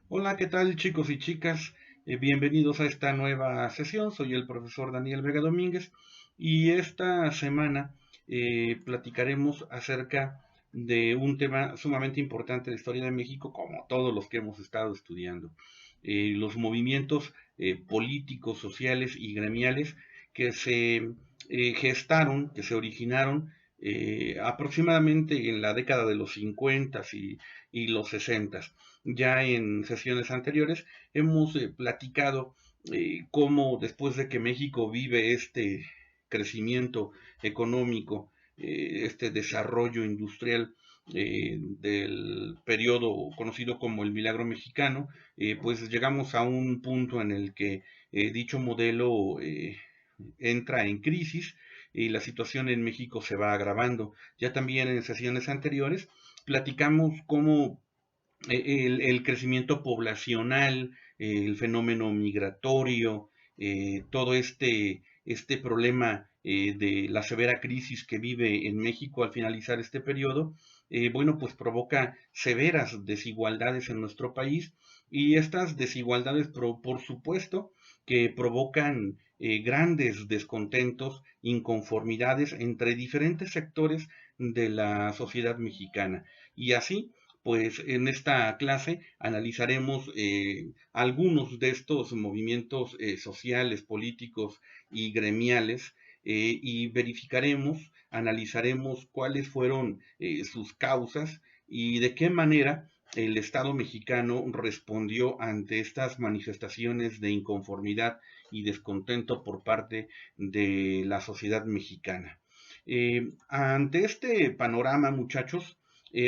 Hola, ¿qué tal chicos y chicas? Bienvenidos a esta nueva sesión. Soy el profesor Daniel Vega Domínguez y esta semana platicaremos acerca de un tema sumamente importante de la historia de México, como todos los que hemos estado estudiando. Los movimientos políticos, sociales y gremiales que se gestaron, que se originaron aproximadamente en la década de los 50 y los 60. Ya en sesiones anteriores hemos platicado cómo después de que México vive este crecimiento económico, este desarrollo industrial del periodo conocido como el Milagro Mexicano, pues llegamos a un punto en el que dicho modelo entra en crisis y la situación en México se va agravando. Ya también en sesiones anteriores platicamos cómo el crecimiento poblacional, el fenómeno migratorio, todo este problema de la severa crisis que vive en México al finalizar este periodo, bueno, pues provoca severas desigualdades en nuestro país y estas desigualdades, por supuesto, que provocan grandes descontentos, inconformidades entre diferentes sectores de la sociedad mexicana. Y así, pues en esta clase analizaremos algunos de estos movimientos sociales, políticos y gremiales y verificaremos, analizaremos cuáles fueron sus causas y de qué manera el Estado mexicano respondió ante estas manifestaciones de inconformidad y descontento por parte de la sociedad mexicana. Ante este panorama, muchachos,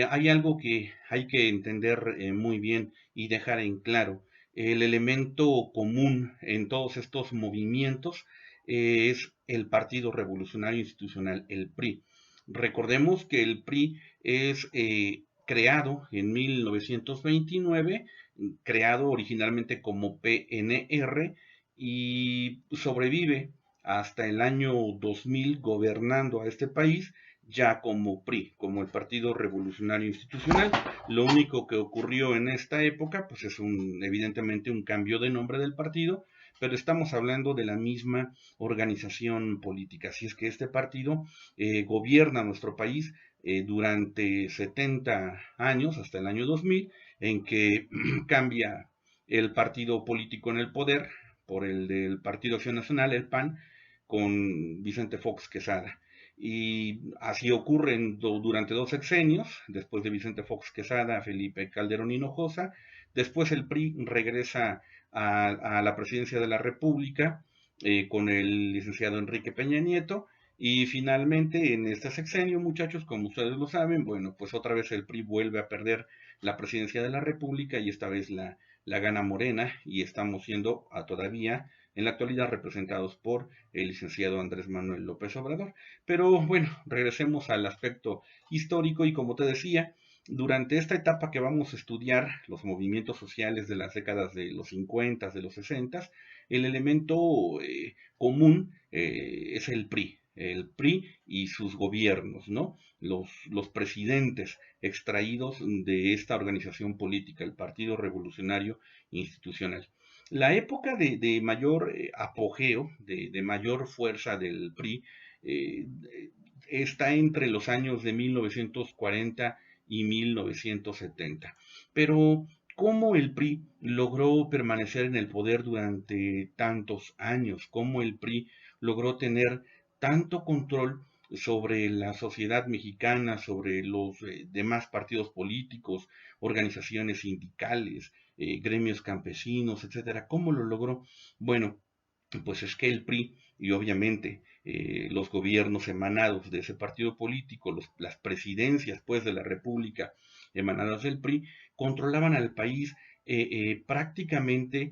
hay algo que hay que entender muy bien y dejar en claro. El elemento común en todos estos movimientos es el Partido Revolucionario Institucional, el PRI. Recordemos que el PRI es creado en 1929, creado originalmente como PNR y sobrevive hasta el año 2000 gobernando a este país ya como PRI, como el Partido Revolucionario Institucional. Lo único que ocurrió en esta época, pues es evidentemente un cambio de nombre del partido, pero estamos hablando de la misma organización política. Así es que este partido gobierna nuestro país durante 70 años, hasta el año 2000, en que cambia el partido político en el poder por el del Partido Acción Nacional, el PAN, con Vicente Fox Quesada. Y así ocurre durante dos sexenios, después de Vicente Fox Quesada, Felipe Calderón Hinojosa. Después el PRI regresa a la presidencia de la República con el licenciado Enrique Peña Nieto. Y finalmente, en este sexenio, muchachos, como ustedes lo saben, bueno, pues otra vez el PRI vuelve a perder la presidencia de la República y esta vez la gana Morena y estamos siendo todavía en la actualidad representados por el licenciado Andrés Manuel López Obrador. Pero bueno, regresemos al aspecto histórico y como te decía, durante esta etapa que vamos a estudiar los movimientos sociales de las décadas de los 50, de los 60, el elemento común es el PRI y sus gobiernos, ¿no? Los presidentes extraídos de esta organización política, el Partido Revolucionario Institucional. La época de mayor apogeo, de mayor fuerza del PRI, eh, está entre los años de 1940 y 1970. Pero, ¿cómo el PRI logró permanecer en el poder durante tantos años? ¿Cómo el PRI logró tener tanto control sobre la sociedad mexicana, sobre los demás partidos políticos, organizaciones sindicales, gremios campesinos, etcétera? ¿Cómo lo logró? Bueno, pues es que el PRI y obviamente los gobiernos emanados de ese partido político, las presidencias pues de la República emanadas del PRI, controlaban al país prácticamente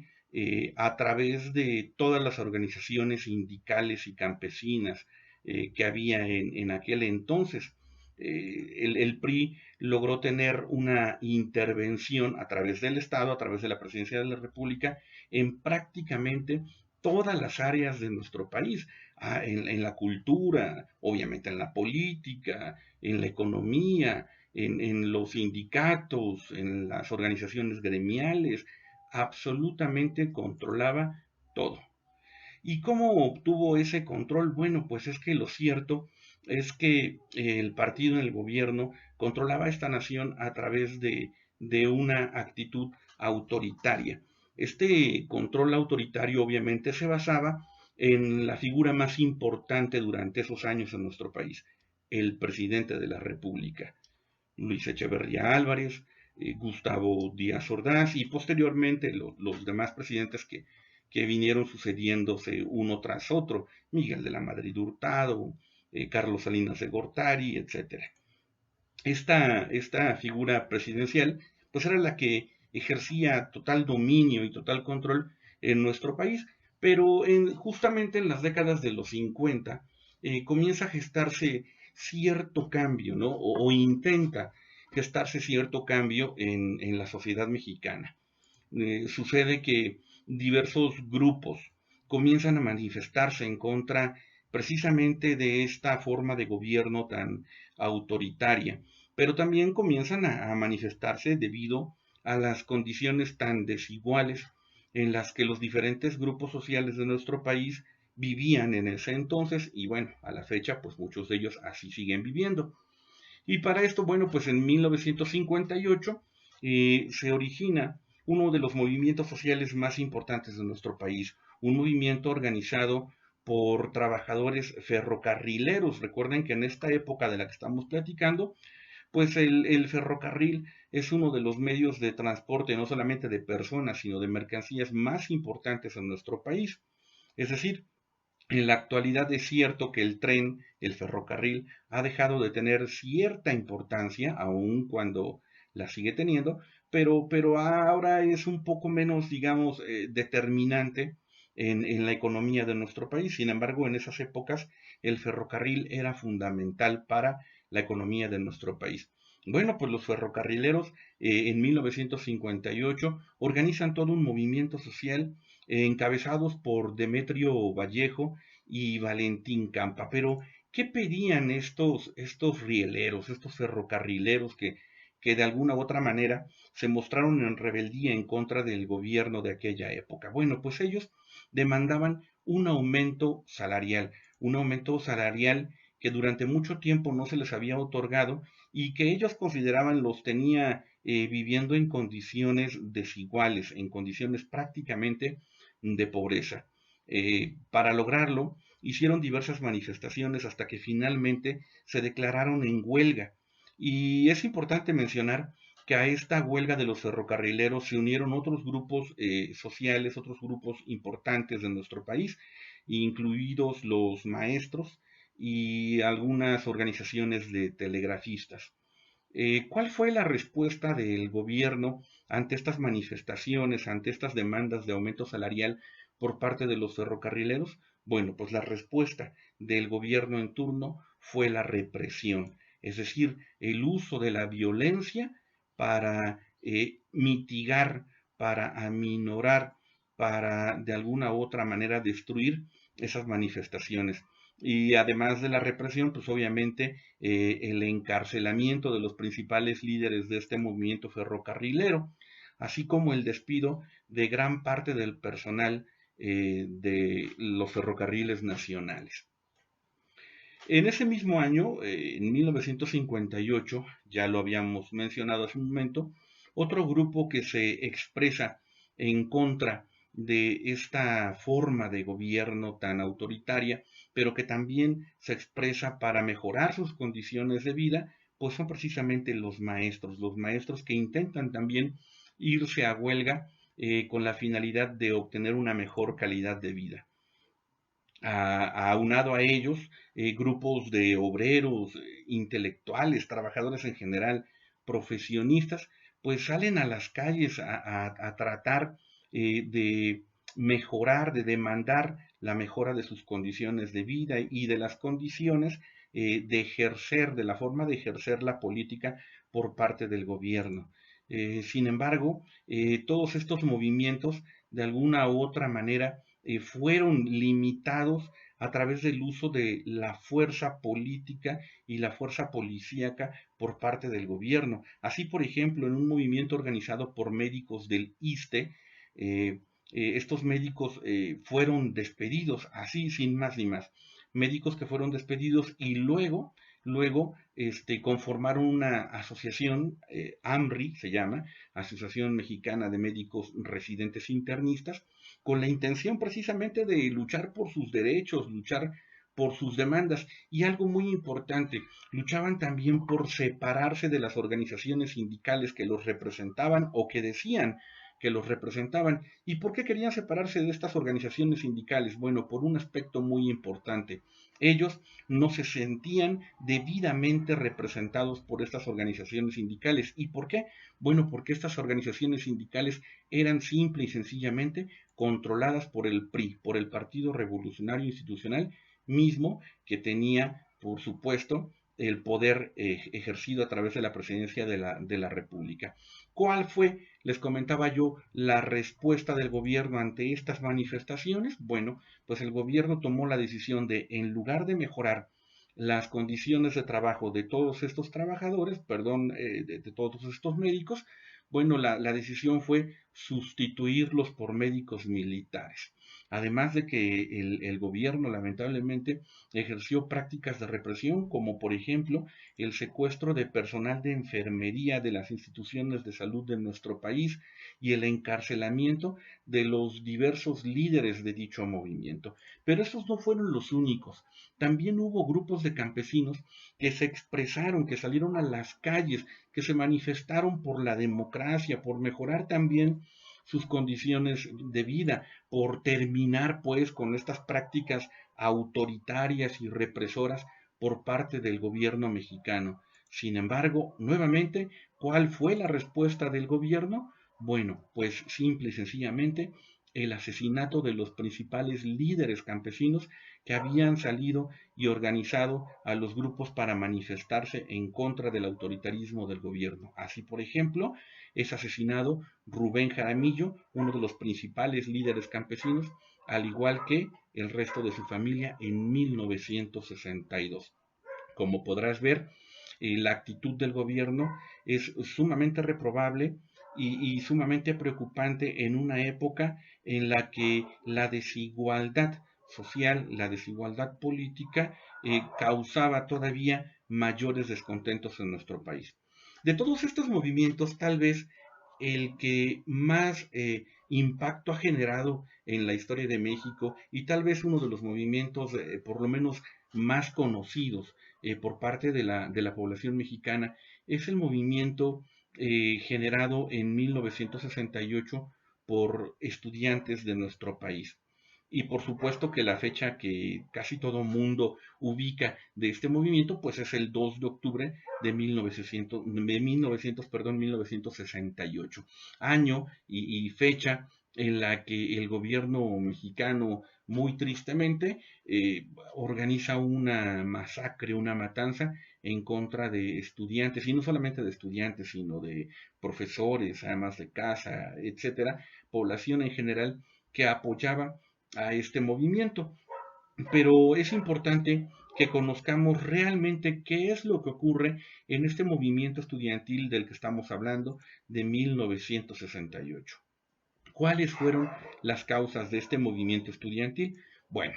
a través de todas las organizaciones sindicales y campesinas que había en aquel entonces. El PRI logró tener una intervención a través del Estado, a través de la presidencia de la República, en prácticamente todas las áreas de nuestro país, en la cultura, obviamente en la política, en la economía, en los sindicatos, en las organizaciones gremiales, absolutamente controlaba todo. ¿Y cómo obtuvo ese control? Bueno, pues es que lo cierto es que el partido en el gobierno controlaba esta nación a través de una actitud autoritaria. Este control autoritario obviamente se basaba en la figura más importante durante esos años en nuestro país, el presidente de la República, Luis Echeverría Álvarez, Gustavo Díaz Ordaz y posteriormente los demás presidentes que vinieron sucediéndose uno tras otro, Miguel de la Madrid Hurtado, Carlos Salinas de Gortari, etcétera. Esta figura presidencial pues era la que ejercía total dominio y total control en nuestro país, pero justamente en las décadas de los 50 comienza a gestarse cierto cambio, ¿no? O intenta gestarse cierto cambio en la sociedad mexicana. Sucede que diversos grupos comienzan a manifestarse en contra precisamente de esta forma de gobierno tan autoritaria, pero también comienzan a manifestarse debido a las condiciones tan desiguales en las que los diferentes grupos sociales de nuestro país vivían en ese entonces y bueno, a la fecha pues muchos de ellos así siguen viviendo. Y para esto, bueno, pues en 1958 se origina uno de los movimientos sociales más importantes de nuestro país, un movimiento organizado por trabajadores ferrocarrileros. Recuerden que en esta época de la que estamos platicando, pues el ferrocarril es uno de los medios de transporte no solamente de personas, sino de mercancías más importantes en nuestro país. Es decir, en la actualidad es cierto que el tren, el ferrocarril, ha dejado de tener cierta importancia, aun cuando la sigue teniendo, pero ahora es un poco menos, digamos, determinante en la economía de nuestro país. Sin embargo, en esas épocas el ferrocarril era fundamental para la economía de nuestro país. Bueno, pues los ferrocarrileros en 1958 organizan todo un movimiento social encabezados por Demetrio Vallejo y Valentín Campa. Pero, ¿qué pedían estos rieleros, estos ferrocarrileros que de alguna u otra manera se mostraron en rebeldía en contra del gobierno de aquella época? Bueno, pues ellos demandaban un aumento salarial que durante mucho tiempo no se les había otorgado y que ellos consideraban los tenía viviendo en condiciones desiguales, en condiciones prácticamente de pobreza. Para lograrlo, hicieron diversas manifestaciones hasta que finalmente se declararon en huelga. Y es importante mencionar que a esta huelga de los ferrocarrileros se unieron otros grupos sociales, otros grupos importantes de nuestro país, incluidos los maestros y algunas organizaciones de telegrafistas. ¿Cuál fue la respuesta del gobierno ante estas manifestaciones, ante estas demandas de aumento salarial por parte de los ferrocarrileros? Bueno, pues la respuesta del gobierno en turno fue la represión, es decir, el uso de la violencia para mitigar, para aminorar, para de alguna u otra manera destruir esas manifestaciones. Y además de la represión, pues obviamente el encarcelamiento de los principales líderes de este movimiento ferrocarrilero, así como el despido de gran parte del personal de los ferrocarriles nacionales. En ese mismo año, en 1958, ya lo habíamos mencionado hace un momento, otro grupo que se expresa en contra de esta forma de gobierno tan autoritaria, pero que también se expresa para mejorar sus condiciones de vida, pues son precisamente los maestros que intentan también irse a huelga con la finalidad de obtener una mejor calidad de vida. Aunado a ellos, grupos de obreros, intelectuales, trabajadores en general, profesionistas, pues salen a las calles a tratar de mejorar, de demandar la mejora de sus condiciones de vida y de las condiciones de ejercer, de la forma de ejercer la política por parte del gobierno. Sin embargo, todos estos movimientos, de alguna u otra manera, fueron limitados a través del uso de la fuerza política y la fuerza policíaca por parte del gobierno. Así, por ejemplo, en un movimiento organizado por médicos del ISSSTE, estos médicos fueron despedidos, así sin más ni más. Médicos que fueron despedidos y luego conformaron una asociación, AMRI se llama, Asociación Mexicana de Médicos Residentes Internistas, con la intención precisamente de luchar por sus derechos, luchar por sus demandas y algo muy importante, luchaban también por separarse de las organizaciones sindicales que los representaban o que decían que los representaban. ¿Y por qué querían separarse de estas organizaciones sindicales? Bueno, por un aspecto muy importante. Ellos no se sentían debidamente representados por estas organizaciones sindicales. ¿Y por qué? Bueno, porque estas organizaciones sindicales eran simple y sencillamente controladas por el PRI, por el Partido Revolucionario Institucional, mismo que tenía, por supuesto, el poder ejercido a través de la presidencia de la República. ¿Cuál fue, les comentaba yo, la respuesta del gobierno ante estas manifestaciones? Bueno, pues el gobierno tomó la decisión de, en lugar de mejorar las condiciones de trabajo de todos estos trabajadores, perdón, de todos estos médicos, bueno, la decisión fue sustituirlos por médicos militares. Además de que el gobierno lamentablemente ejerció prácticas de represión, como por ejemplo el secuestro de personal de enfermería de las instituciones de salud de nuestro país y el encarcelamiento de los diversos líderes de dicho movimiento. Pero esos no fueron los únicos. También hubo grupos de campesinos que se expresaron, que salieron a las calles, que se manifestaron por la democracia, por mejorar también sus condiciones de vida, por terminar pues con estas prácticas autoritarias y represoras por parte del gobierno mexicano. Sin embargo, nuevamente, ¿cuál fue la respuesta del gobierno? Bueno, pues simple y sencillamente el asesinato de los principales líderes campesinos que habían salido y organizado a los grupos para manifestarse en contra del autoritarismo del gobierno. Así, por ejemplo, es asesinado Rubén Jaramillo, uno de los principales líderes campesinos, al igual que el resto de su familia en 1962. Como podrás ver, la actitud del gobierno es sumamente reprobable y sumamente preocupante en una época en la que la desigualdad social, la desigualdad política causaba todavía mayores descontentos en nuestro país. De todos estos movimientos, tal vez el que más impacto ha generado en la historia de México y tal vez uno de los movimientos, por lo menos más conocidos por parte de la población mexicana, es el movimiento generado en 1968 por estudiantes de nuestro país. Y por supuesto que la fecha que casi todo mundo ubica de este movimiento, pues es el 2 de octubre de 1968, año y fecha en la que el gobierno mexicano muy tristemente organiza una masacre, una matanza en contra de estudiantes, y no solamente de estudiantes, sino de profesores, amas de casa, etcétera, población en general que apoyaba a este movimiento. Pero es importante que conozcamos realmente qué es lo que ocurre en este movimiento estudiantil del que estamos hablando de 1968. ¿Cuáles fueron las causas de este movimiento estudiantil? Bueno,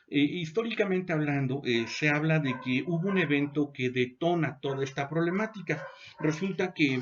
históricamente hablando, se habla de que hubo un evento que detona toda esta problemática. Resulta que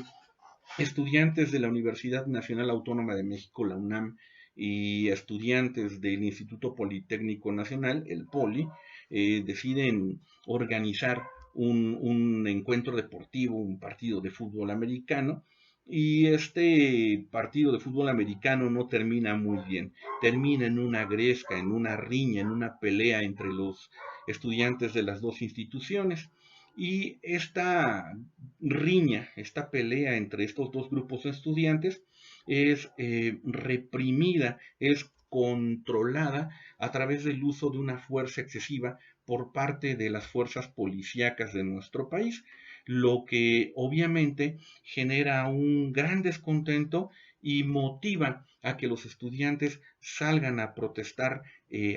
estudiantes de la Universidad Nacional Autónoma de México, la UNAM, y estudiantes del Instituto Politécnico Nacional, el POLI, deciden organizar un encuentro deportivo, un partido de fútbol americano, y este partido de fútbol americano no termina muy bien, termina en una gresca, en una riña, en una pelea entre los estudiantes de las dos instituciones. Y esta riña, esta pelea entre estos dos grupos de estudiantes es reprimida, es controlada a través del uso de una fuerza excesiva por parte de las fuerzas policíacas de nuestro país, lo que obviamente genera un gran descontento y motivan a que los estudiantes salgan a protestar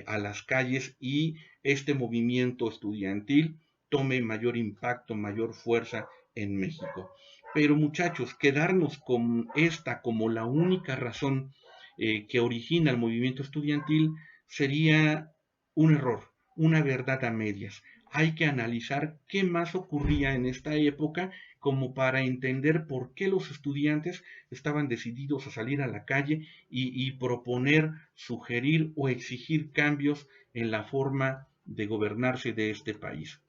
a las calles y este movimiento estudiantil tome mayor impacto, mayor fuerza en México. Pero muchachos, quedarnos con esta como la única razón que origina el movimiento estudiantil sería un error, una verdad a medias. Hay que analizar qué más ocurría en esta época como para entender por qué los estudiantes estaban decididos a salir a la calle y proponer, sugerir o exigir cambios en la forma de gobernarse de este país.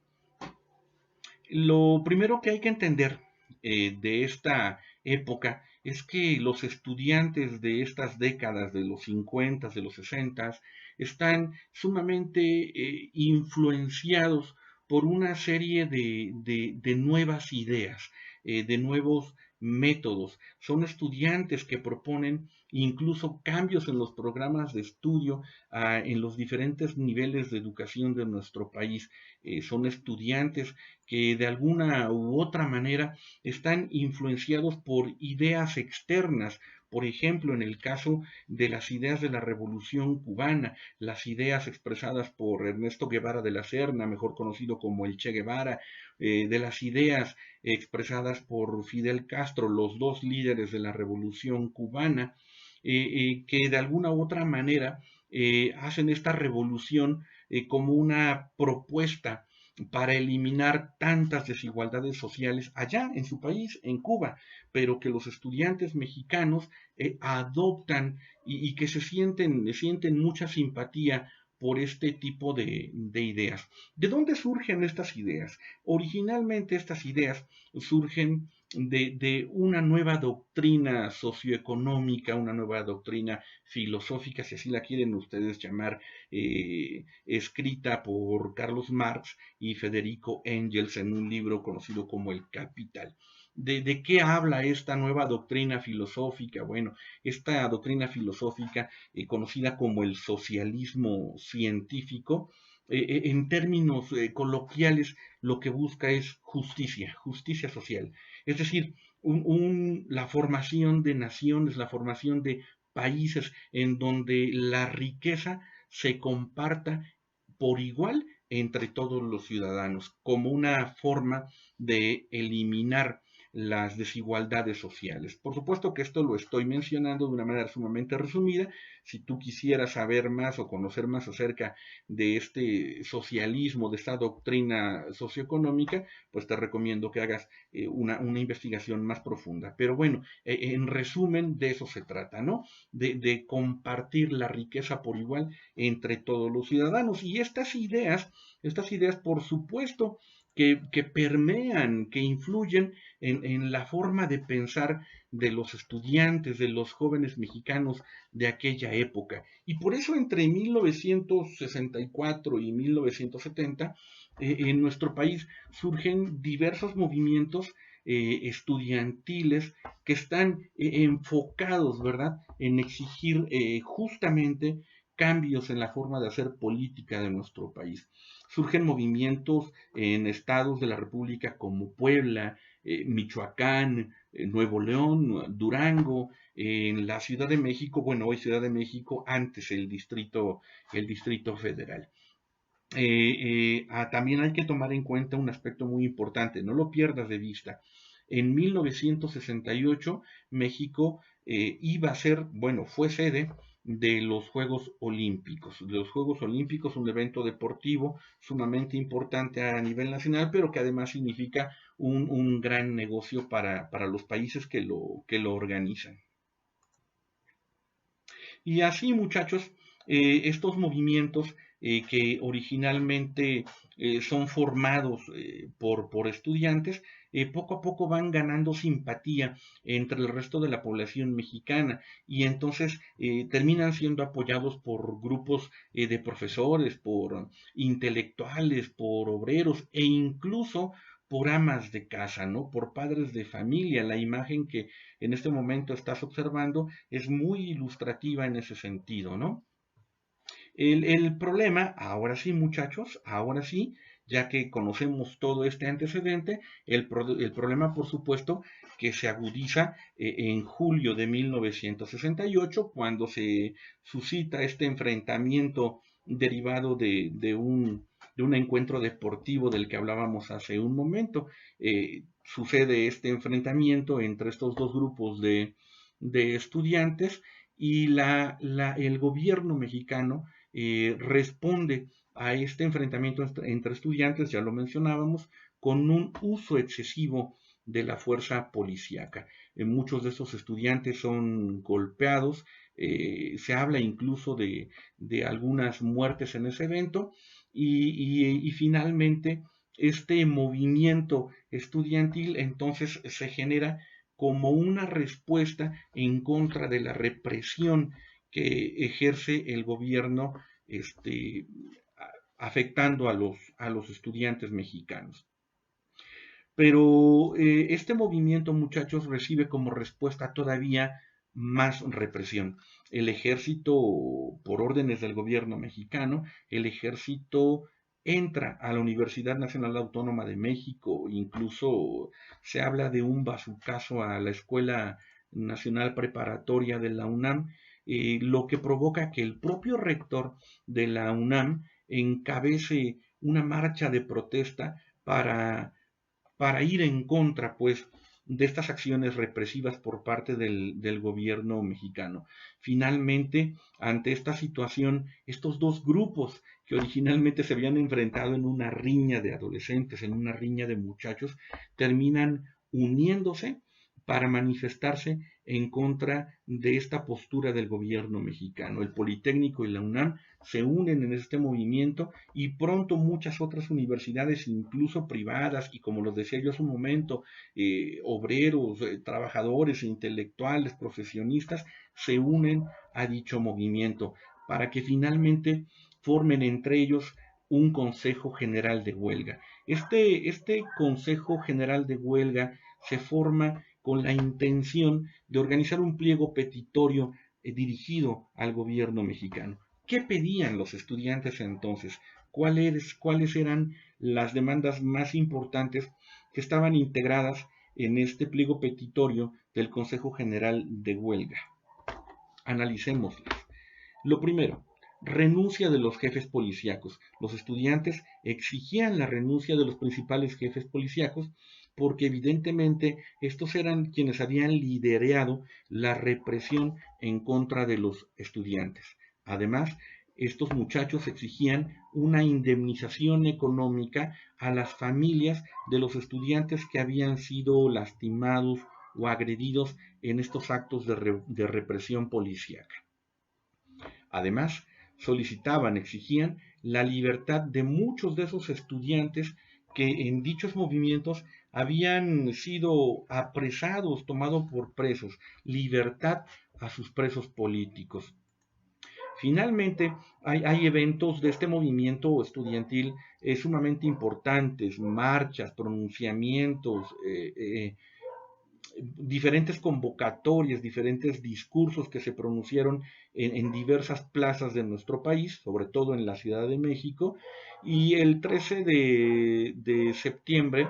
Lo primero que hay que entender de esta época es que los estudiantes de estas décadas, de los 50, de los 60, están sumamente influenciados por una serie de nuevas ideas, de nuevos métodos. Son estudiantes que proponen incluso cambios en los programas de estudio en los diferentes niveles de educación de nuestro país. Son estudiantes que de alguna u otra manera están influenciados por ideas externas. Por ejemplo, en el caso de las ideas de la Revolución Cubana, las ideas expresadas por Ernesto Guevara de la Serna, mejor conocido como el Che Guevara, de las ideas expresadas por Fidel Castro, los dos líderes de la Revolución Cubana, que de alguna u otra manera hacen esta revolución como una propuesta para eliminar tantas desigualdades sociales allá en su país, en Cuba, pero que los estudiantes mexicanos adoptan y que sienten mucha simpatía por este tipo de ideas. ¿De dónde surgen estas ideas? Originalmente estas ideas surgen de una nueva doctrina socioeconómica, una nueva doctrina filosófica, si así la quieren ustedes llamar, escrita por Carlos Marx y Federico Engels en un libro conocido como El Capital. ¿De qué habla esta nueva doctrina filosófica? Bueno, esta doctrina filosófica, conocida como el socialismo científico, en términos coloquiales, lo que busca es justicia, justicia social. Es decir, la formación de naciones, la formación de países en donde la riqueza se comparta por igual entre todos los ciudadanos, como una forma de eliminar las desigualdades sociales. Por supuesto que esto lo estoy mencionando de una manera sumamente resumida. Si tú quisieras saber más o conocer más acerca de este socialismo, de esta doctrina socioeconómica, pues te recomiendo que hagas una investigación más profunda. Pero bueno, en resumen, de eso se trata, ¿no? De compartir la riqueza por igual entre todos los ciudadanos. Y estas ideas por supuesto, que permean, que influyen en la forma de pensar de los estudiantes, de los jóvenes mexicanos de aquella época. Y por eso entre 1964 y 1970, en nuestro país surgen diversos movimientos estudiantiles que están enfocados, ¿verdad?, en exigir justamente cambios en la forma de hacer política de nuestro país. Surgen movimientos en estados de la República como Puebla, Michoacán, Nuevo León, Durango, en la Ciudad de México, bueno, hoy Ciudad de México, antes el Distrito Federal. También hay que tomar en cuenta un aspecto muy importante, no lo pierdas de vista. En 1968 México iba a ser, bueno, fue sede de los Juegos Olímpicos. Los Juegos Olímpicos, un evento deportivo sumamente importante a nivel nacional, pero que además significa un gran negocio para los países que lo organizan. Y así, muchachos, estos movimientos que originalmente son formados por estudiantes, poco a poco van ganando simpatía entre el resto de la población mexicana y entonces terminan siendo apoyados por grupos de profesores, por intelectuales, por obreros e incluso por amas de casa, ¿no? Por padres de familia. La imagen que en este momento estás observando es muy ilustrativa en ese sentido, ¿no? El problema, ahora sí muchachos, ahora sí, Ya que conocemos todo este antecedente, el problema, por supuesto, que se agudiza en julio de 1968, cuando se suscita este enfrentamiento derivado de un encuentro deportivo del que hablábamos hace un momento. Sucede este enfrentamiento entre estos dos grupos de estudiantes y el gobierno mexicano responde a este enfrentamiento entre estudiantes, ya lo mencionábamos, con un uso excesivo de la fuerza policíaca. Muchos de estos estudiantes son golpeados, se habla incluso de algunas muertes en ese evento y finalmente este movimiento estudiantil entonces se genera como una respuesta en contra de la represión que ejerce el gobierno este, afectando a los estudiantes mexicanos. Pero este movimiento, muchachos, recibe como respuesta todavía más represión. El ejército, por órdenes del gobierno mexicano, el ejército entra a la Universidad Nacional Autónoma de México, incluso se habla de un bazucazo a la Escuela Nacional Preparatoria de la UNAM, lo que provoca que el propio rector de la UNAM encabece una marcha de protesta para ir en contra, pues, de estas acciones represivas por parte del gobierno mexicano. Finalmente, ante esta situación, estos dos grupos que originalmente se habían enfrentado en una riña de adolescentes, en una riña de muchachos, terminan uniéndose para manifestarse en contra de esta postura del gobierno mexicano. El Politécnico y la UNAM se unen en este movimiento y pronto muchas otras universidades, incluso privadas, y como los decía yo hace un momento, obreros, trabajadores, intelectuales, profesionistas, se unen a dicho movimiento para que finalmente formen entre ellos un Consejo General de Huelga. Este Consejo General de Huelga se forma con la intención de organizar un pliego petitorio dirigido al gobierno mexicano. ¿Qué pedían los estudiantes entonces? ¿Cuáles eran las demandas más importantes que estaban integradas en este pliego petitorio del Consejo General de Huelga? Analicémoslas. Lo primero, renuncia de los jefes policíacos. Los estudiantes exigían la renuncia de los principales jefes policíacos porque evidentemente estos eran quienes habían liderado la represión en contra de los estudiantes. Además, estos muchachos exigían una indemnización económica a las familias de los estudiantes que habían sido lastimados o agredidos en estos actos de represión policíaca. Además, solicitaban, exigían la libertad de muchos de esos estudiantes que en dichos movimientos habían sido apresados, tomados por presos, libertad a sus presos políticos. Finalmente, hay eventos de este movimiento estudiantil sumamente importantes, marchas, pronunciamientos, diferentes convocatorias, diferentes discursos que se pronunciaron en diversas plazas de nuestro país, sobre todo en la Ciudad de México, y el 13 de septiembre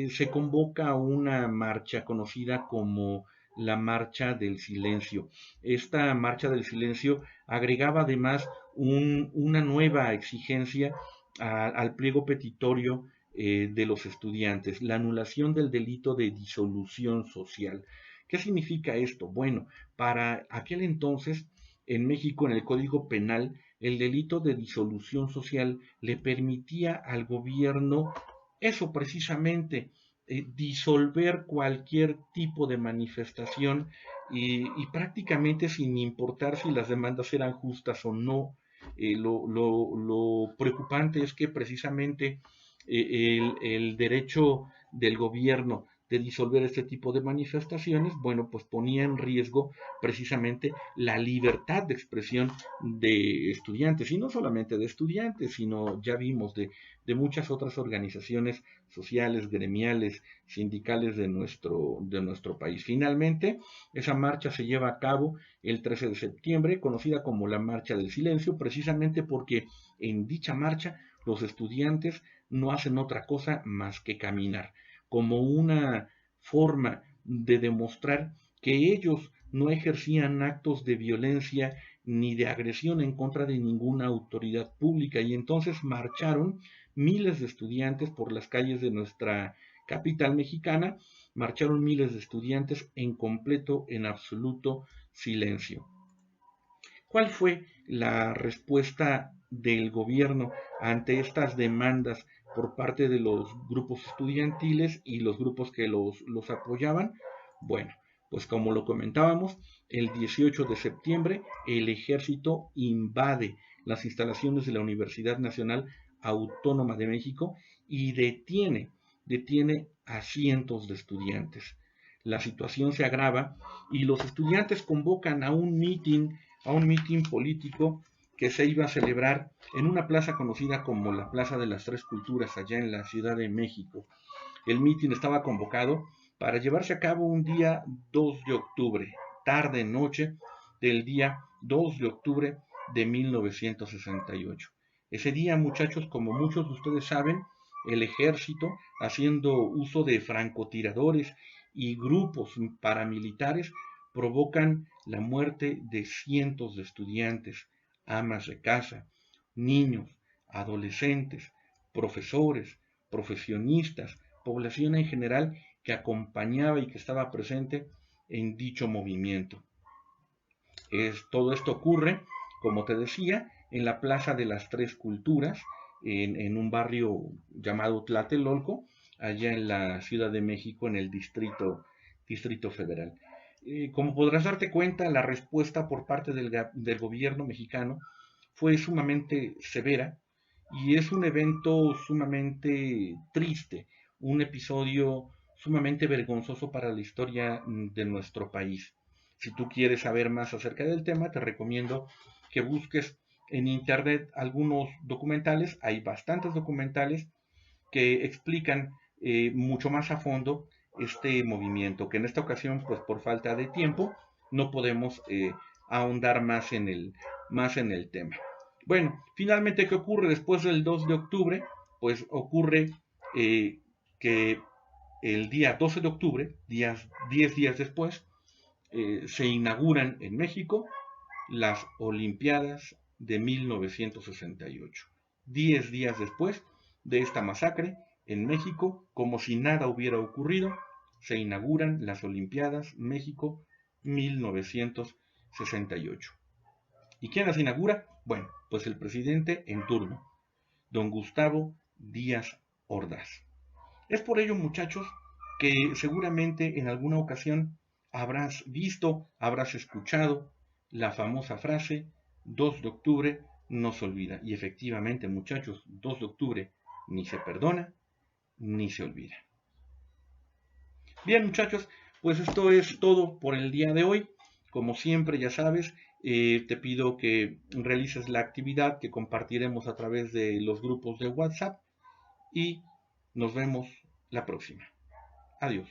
se convoca una marcha conocida como la Marcha del Silencio. Esta Marcha del Silencio agregaba además una nueva exigencia al pliego petitorio de los estudiantes, la anulación del delito de disolución social. ¿Qué significa esto? Bueno, para aquel entonces, en México, en el Código Penal, el delito de disolución social le permitía al gobierno eso precisamente, disolver cualquier tipo de manifestación y prácticamente sin importar si las demandas eran justas o no. Lo preocupante es que precisamente el derecho del gobierno de disolver este tipo de manifestaciones, bueno, pues ponía en riesgo precisamente la libertad de expresión de estudiantes, y no solamente de estudiantes, sino ya vimos de muchas otras organizaciones sociales, gremiales, sindicales de nuestro país. Finalmente, esa marcha se lleva a cabo el 13 de septiembre, conocida como la Marcha del Silencio, precisamente porque en dicha marcha los estudiantes no hacen otra cosa más que caminar, como una forma de demostrar que ellos no ejercían actos de violencia ni de agresión en contra de ninguna autoridad pública, y entonces marcharon miles de estudiantes por las calles de nuestra capital mexicana, marcharon miles de estudiantes en completo, en absoluto silencio. ¿Cuál fue la respuesta del gobierno ante estas demandas por parte de los grupos estudiantiles y los grupos que los apoyaban? Bueno, pues como lo comentábamos, el 18 de septiembre el ejército invade las instalaciones de la Universidad Nacional Autónoma de México y detiene a cientos de estudiantes. La situación se agrava y los estudiantes convocan a un mitin político que se iba a celebrar en una plaza conocida como la Plaza de las Tres Culturas, allá en la Ciudad de México. El mitin estaba convocado para llevarse a cabo un día 2 de octubre, tarde-noche del día 2 de octubre de 1968. Ese día, muchachos, como muchos de ustedes saben, el ejército, haciendo uso de francotiradores y grupos paramilitares, provocan la muerte de cientos de estudiantes, amas de casa, niños, adolescentes, profesores, profesionistas, población en general que acompañaba y que estaba presente en dicho movimiento. Todo esto ocurre, como te decía, en la Plaza de las Tres Culturas, en un barrio llamado Tlatelolco, allá en la Ciudad de México, en el Distrito Federal. Como podrás darte cuenta, la respuesta por parte del gobierno mexicano fue sumamente severa y es un evento sumamente triste, un episodio sumamente vergonzoso para la historia de nuestro país. Si tú quieres saber más acerca del tema, te recomiendo que busques en internet algunos documentales. Hay bastantes documentales que explican mucho más a fondo este movimiento, que en esta ocasión, pues por falta de tiempo, no podemos ahondar más en el tema. Bueno, finalmente, ¿qué ocurre después del 2 de octubre? Pues ocurre que el día 12 de octubre, 10 días después, se inauguran en México las Olimpiadas de 1968. 10 días después de esta masacre, en México, como si nada hubiera ocurrido, se inauguran las Olimpiadas México 1968. ¿Y quién las inaugura? Bueno, pues el presidente en turno, don Gustavo Díaz Ordaz. Es por ello, muchachos, que seguramente en alguna ocasión habrás visto, habrás escuchado la famosa frase 2 de octubre no se olvida. Y efectivamente, muchachos, 2 de octubre ni se perdona ni se olvida. Bien, muchachos, pues esto es todo por el día de hoy. Como siempre, ya sabes, te pido que realices la actividad que compartiremos a través de los grupos de WhatsApp y nos vemos la próxima. Adiós.